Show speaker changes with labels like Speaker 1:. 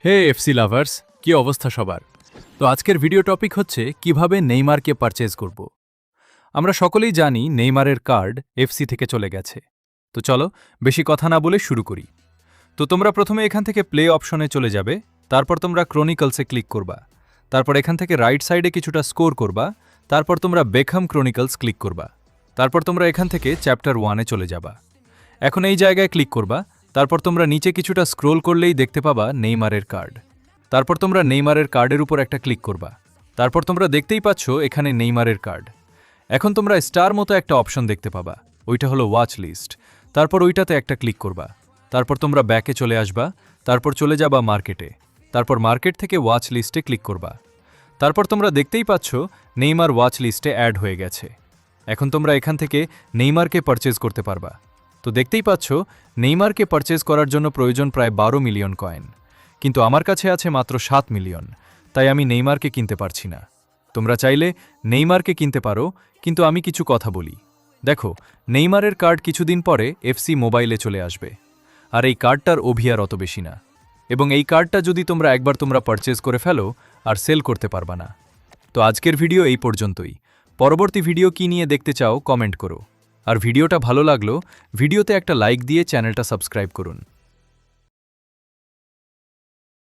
Speaker 1: হে FC lovers, কি অবস্থা সবার? তো আজকের ভিডিও টপিক হচ্ছে কিভাবে নেইমারকে পারচেজ করব। আমরা সকলেই জানি নেইমারের কার্ড এফসি থেকে চলে গেছে। তো চলো বেশি কথা না বলে শুরু করি। তো তোমরা প্রথমে এখান থেকে প্লে অপশনে চলে যাবে, তারপর তোমরা ক্রনিকলসে ক্লিক করবা, তারপর এখান থেকে রাইট সাইডে কিছুটা স্কোর করবা, তারপর তোমরা বেকহাম ক্রনিকলস ক্লিক করবা, তারপর তোমরা এখান থেকে চ্যাপ্টার 1-এ চলে যাবা। এখন এই জায়গায় ক্লিক করবা, তারপর তোমরা নিচে কিছুটা স্ক্রোল করলেই দেখতে পাবা নেইমারের কার্ড। তারপর তোমরা নেইমারের কার্ডের উপর একটা ক্লিক করবা, তারপর তোমরা দেখতেই পাচ্ছ এখানে নেইমারের কার্ড। এখন তোমরা স্টার মতো একটা অপশন দেখতে পাবা, ওইটা হলো ওয়াচ লিস্ট। তারপর ওইটাতে একটা ক্লিক করবা, তারপর তোমরা ব্যাকে চলে আসবা, তারপর চলে যাবা মার্কেটে, তারপর মার্কেট থেকে ওয়াচ লিস্টে ক্লিক করবা। তারপর তোমরা দেখতেই পাচ্ছ নেইমার ওয়াচ লিস্টে অ্যাড হয়ে গেছে। এখন তোমরা এখান থেকে নেইমারকে পারচেজ করতে পারবা। তো দেখতেই পাচ্ছ নেইমারকে পারচেজ করার জন্য প্রয়োজন প্রায় 12 মিলিয়ন কয়েন, কিন্তু আমার কাছে আছে মাত্র 7 মিলিয়ন, তাই আমি নেইমারকে কিনতে পারছি না। তোমরা চাইলে নেইমারকে কিনতে পারো, কিন্তু আমি কিছু কথা বলি। দেখো, নেইমারের কার্ড কিছুদিন পরে এফসি মোবাইলে চলে আসবে, আর এই কার্ডটার অভিয়ার অত বেশি না, এবং এই কার্ডটা যদি তোমরা একবার পারচেজ করে ফেলো আর সেল করতে পারবা না। তো আজকের ভিডিও এই পর্যন্তই। পরবর্তী ভিডিও কি নিয়ে দেখতে চাও কমেন্ট করো, আর ভিডিওটা ভালো লাগলো ভিডিওতে একটা লাইক দিয়ে চ্যানেলটা সাবস্ক্রাইব করুন।